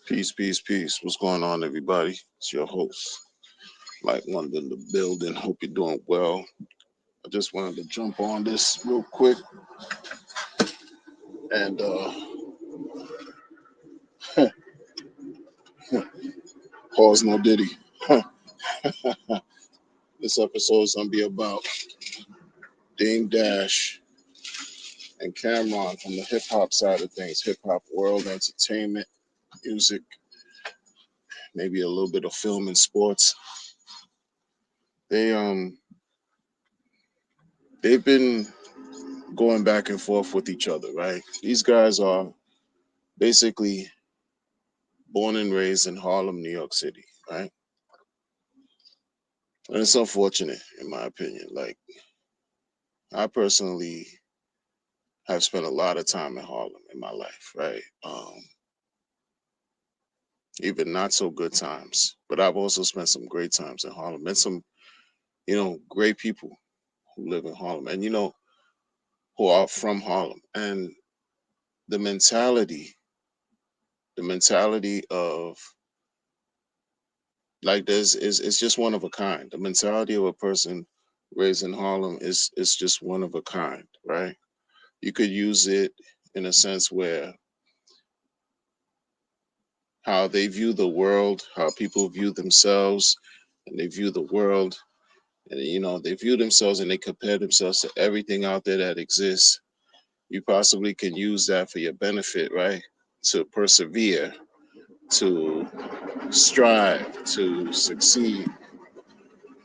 Peace, peace, peace. What's going on, everybody? It's your host, Mike London, in the building. Hope you're doing well. I just wanted to jump on this real quick and pause no diddy. This episode is gonna be about Dame Dash and Cameron from the hip hop side of things, hip hop world, entertainment, music, maybe a little bit of film and sports. They they've been going back and forth with each other, right? These guys are basically born and raised in Harlem, New York City, right? And it's unfortunate, in my opinion. Like, I personally have spent a lot of time in Harlem in my life, right? Even not so good times, but I've also spent some great times in Harlem and some, great people who live in Harlem and, who are from Harlem. And the mentality, the mentality of like there's is it's just one of a kind. The mentality of a person raised in Harlem is just one of a kind, right? You could use it in a sense where how they view the world, how people view themselves, and they view the world, and they view themselves and they compare themselves to everything out there that exists. You possibly can use that for your benefit, right? To persevere, to strive, to succeed.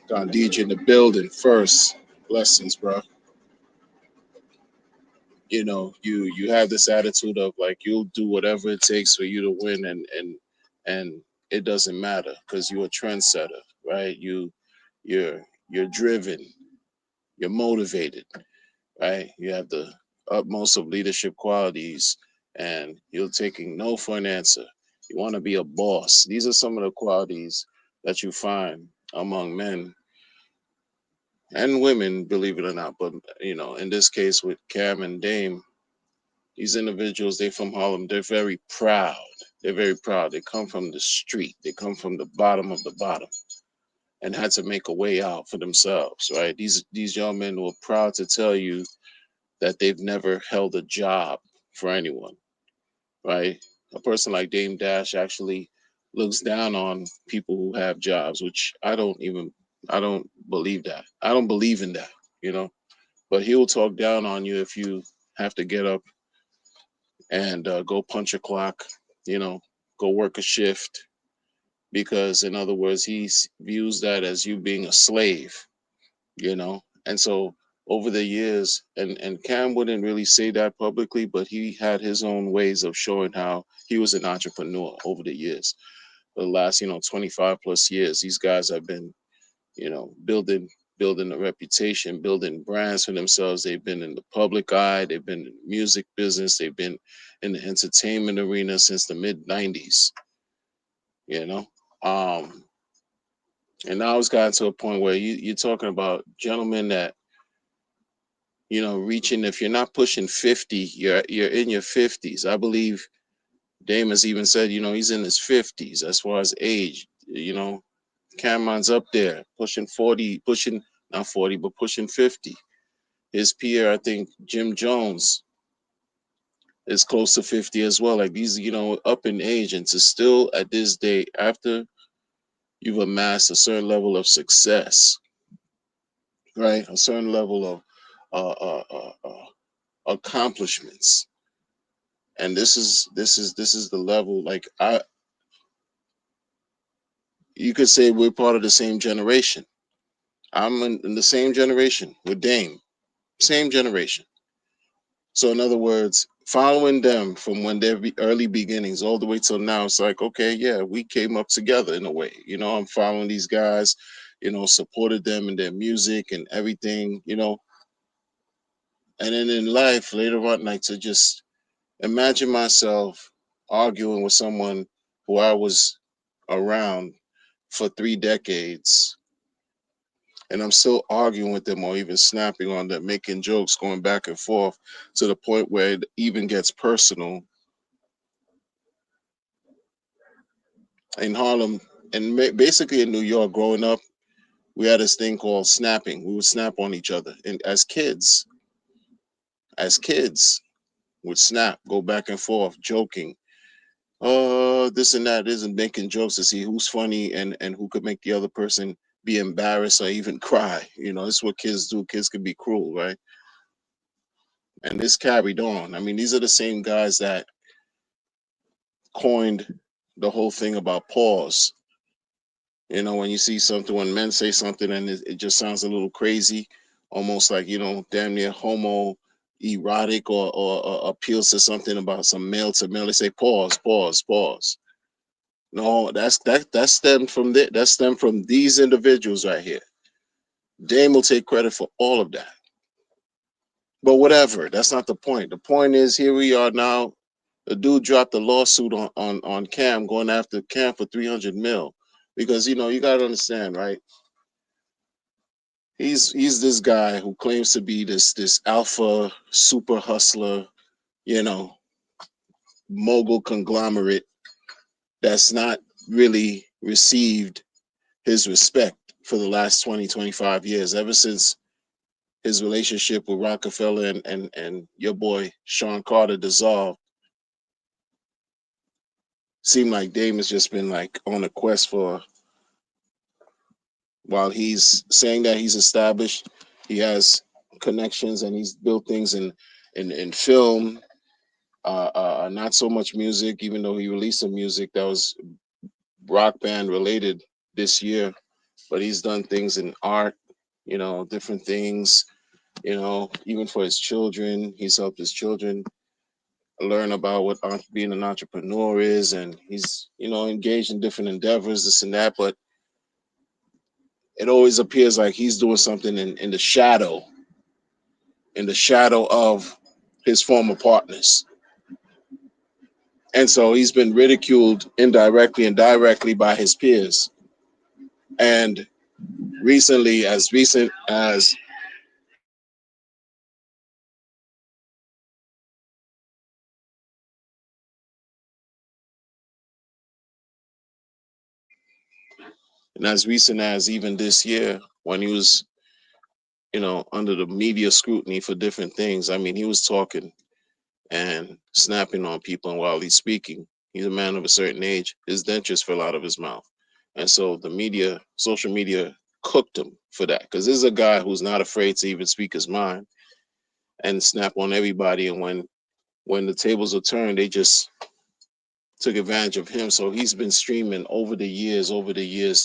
Gandhi in the building first. Blessings, bro. You have this attitude of like you'll do whatever it takes for you to win, and it doesn't matter because you're a trendsetter, right? You're driven, you're motivated, right? You have the utmost of leadership qualities, and you're taking no for an answer. You want to be a boss. These are some of the qualities that you find among men and women, believe it or not. But in this case with Cam and Dame, these individuals, they from Harlem, they're very proud. They're very proud. They come from the street. They come from the bottom of the bottom and had to make a way out for themselves, right? These young men were proud to tell you that they've never held a job for anyone, right? A person like Dame Dash actually looks down on people who have jobs, which I don't believe that. I don't believe in that, you know. But he will talk down on you if you have to get up and go punch a clock, you know, go work a shift, because in other words, views that as you being a slave, you know. And so over the years, and Cam wouldn't really say that publicly, but he had his own ways of showing how he was an entrepreneur over the years. The last, 25 plus years, these guys have been, building a reputation, building brands for themselves. They've been in the public eye, they've been in the music business, they've been in the entertainment arena since the mid 90s, you know. Um, and now it's gotten to a point where you're talking about gentlemen that, reaching, if you're not pushing 50, you're in your 50s. I believe Dame has even said, he's in his 50s as far as age, Cameron's up there pushing 40, pushing not 40, but pushing 50. His peer, I think Jim Jones, is close to 50 as well. Like these, up in age, and to still at this day, after you've amassed a certain level of success, right? A certain level of accomplishments, and this is the level. Like you could say we're part of the same generation. I'm in the same generation with Dame, same generation. So in other words, following them from when their early beginnings all the way till now, it's like, okay, yeah, we came up together in a way. I'm following these guys, supported them in their music and everything, and then in life later on, like to just imagine myself arguing with someone who I was around for 3 decades, and I'm still arguing with them or even snapping on them, making jokes, going back and forth to the point where it even gets personal in Harlem and basically in New York. Growing up, we had this thing called snapping. We would snap on each other, and as kids, would snap, go back and forth, joking, this and that, isn't making jokes to see who's funny and who could make the other person be embarrassed or even cry. This is what kids do. Kids can be cruel, right? And this carried on. I mean, these are the same guys that coined the whole thing about pause. When you see something, when men say something and it just sounds a little crazy, almost like, damn near homo erotic, or appeals to something about some male to male, they say pause, pause, pause. No, that stemmed from that stemmed from these individuals right here. Dame will take credit for all of that. But whatever, that's not the point. The point is, here we are now. The dude dropped a lawsuit on Cam, going after Cam for 300 mil, because you got to understand, right? He's this guy who claims to be this alpha super hustler, you know, mogul conglomerate that's not really received his respect for the last 20-25 years, ever since his relationship with Rockefeller and your boy Sean Carter dissolved. Seemed like Dame has just been like on a quest for, while he's saying that he's established, he has connections and he's built things in film, not so much music, even though he released some music that was rock band related this year, but he's done things in art, different things, even for his children. He's helped his children learn about what being an entrepreneur is, and he's, engaged in different endeavors, this and that, but it always appears like he's doing something in the shadow of his former partners. And so he's been ridiculed indirectly and directly by his peers. And recently, as recent as and as recent as even this year, when he was, under the media scrutiny for different things, I mean, he was talking and snapping on people. And while he's speaking, he's a man of a certain age, his dentures fell out of his mouth. And so the media, social media, cooked him for that, because this is a guy who's not afraid to even speak his mind and snap on everybody. And when the tables are turned, they just took advantage of him. So he's been streaming over the years,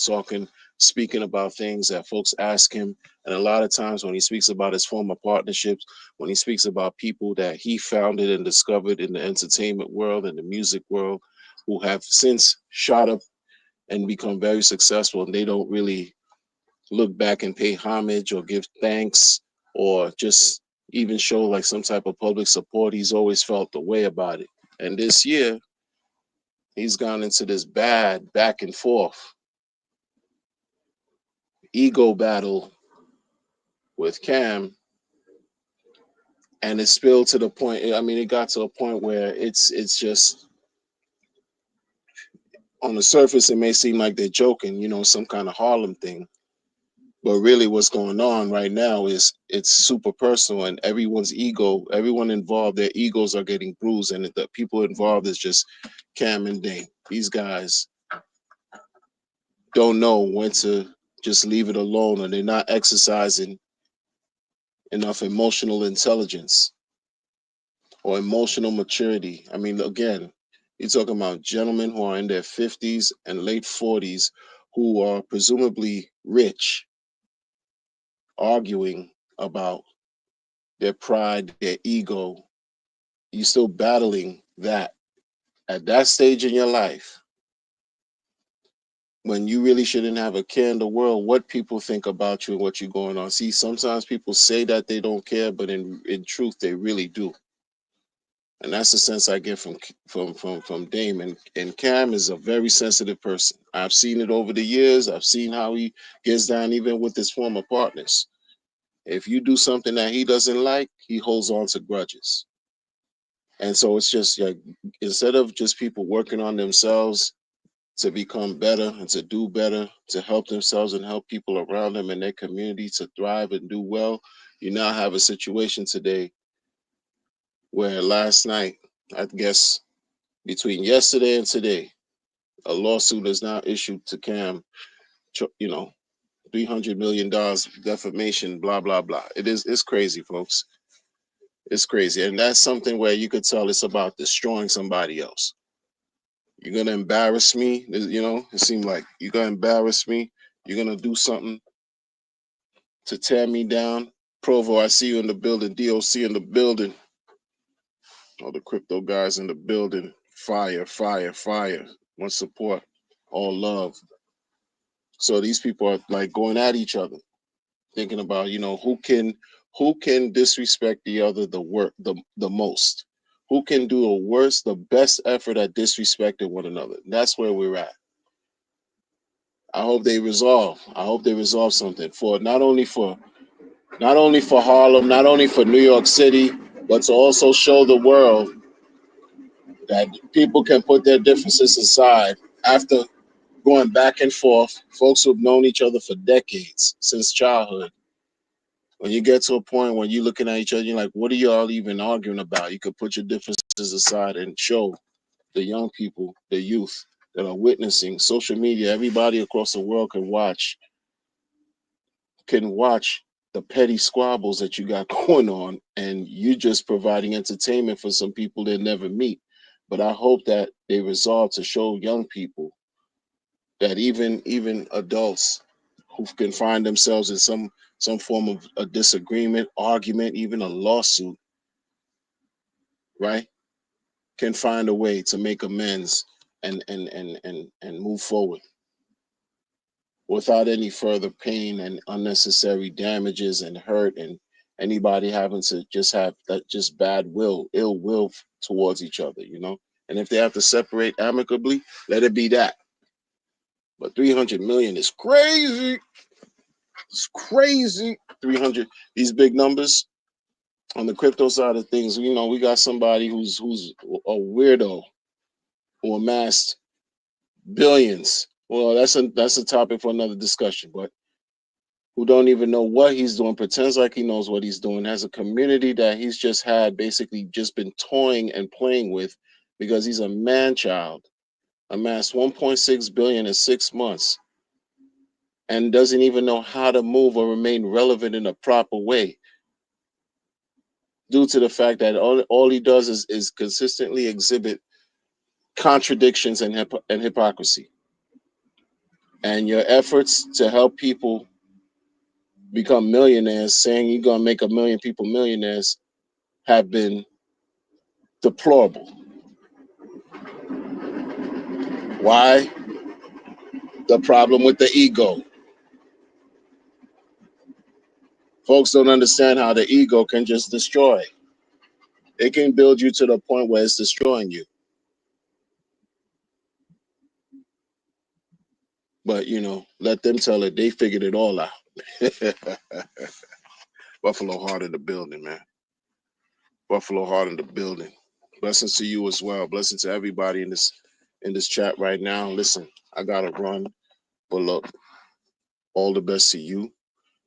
talking, speaking about things that folks ask him. And a lot of times when he speaks about his former partnerships, when he speaks about people that he founded and discovered in the entertainment world and the music world, who have since shot up and become very successful, and they don't really look back and pay homage or give thanks or just even show like some type of public support, he's always felt the way about it. And this year, he's gone into this bad back and forth ego battle with Cam, and it spilled to the point. I mean, it got to a point where it's just, on the surface it may seem like they're joking, some kind of Harlem thing, but really what's going on right now is it's super personal, and everyone involved, their egos are getting bruised, and the people involved is just Cam and Dame. These guys don't know when to just leave it alone, or they're not exercising enough emotional intelligence or emotional maturity. I mean, again, you're talking about gentlemen who are in their 50s and late 40s, who are presumably rich, arguing about their pride, their ego. You're still battling that at that stage in your life, when you really shouldn't have a care in the world what people think about you and what you're going on. See, sometimes people say that they don't care, but in truth, they really do. And that's the sense I get from Dame. And Cam is a very sensitive person. I've seen it over the years. I've seen how he gets down even with his former partners. If you do something that he doesn't like, he holds on to grudges. And so it's just like, instead of just people working on themselves to become better and to do better, to help themselves and help people around them in their community to thrive and do well, you now have a situation today where last night, I guess between yesterday and today, a lawsuit is now issued to Cam, you know, $300 million defamation, blah, blah, blah. It's crazy, folks. It's crazy. And that's something where you could tell it's about destroying somebody else. You're going to embarrass me. It seemed like you're going to embarrass me. You're going to do something to tear me down. Provo, I see you in the building. DOC in the building. All the crypto guys in the building. Fire, fire, fire. Much support. All love. So these people are like going at each other, thinking about, who can disrespect the other the most. Who can do the best effort at disrespecting one another. That's where we're at. I hope they resolve. I hope they resolve something for not only for Harlem, not only for New York City, but to also show the world that people can put their differences aside after going back and forth. Folks who've known each other for decades, since childhood. When you get to a point when you're looking at each other, you're like, what are y'all even arguing about? You could put your differences aside and show the young people, the youth that are witnessing social media. Everybody across the world can watch the petty squabbles that you got going on, and you just providing entertainment for some people they never meet. But I hope that they resolve to show young people that even adults who can find themselves in some form of a disagreement, argument, even a lawsuit, right, can find a way to make amends and move forward without any further pain and unnecessary damages and hurt, and anybody having to just have that just bad will, ill will towards each other. And if they have to separate amicably, let it be that. But 300 million is crazy. It's crazy. 300, these big numbers on the crypto side of things. We got somebody who's a weirdo who amassed billions. Well, that's a topic for another discussion, but who don't even know what he's doing, pretends like he knows what he's doing, has a community that he's just had basically just been toying and playing with because he's a man child, amassed 1.6 billion in 6 months, and doesn't even know how to move or remain relevant in a proper way, due to the fact that all he does is consistently exhibit contradictions and hypocrisy. And your efforts to help people become millionaires, saying you're going to make 1 million people millionaires, have been deplorable. Why? The problem with the ego. Folks don't understand how the ego can just destroy. It can build you to the point where it's destroying you. But, let them tell it. They figured it all out. Buffalo Heart in the building, man. Buffalo Heart in the building. Blessings to you as well. Blessings to everybody in this chat right now. Listen, I gotta run, but look, all the best to you,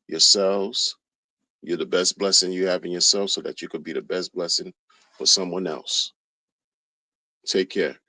yourselves. You're the best blessing you have in yourself so that you could be the best blessing for someone else. Take care.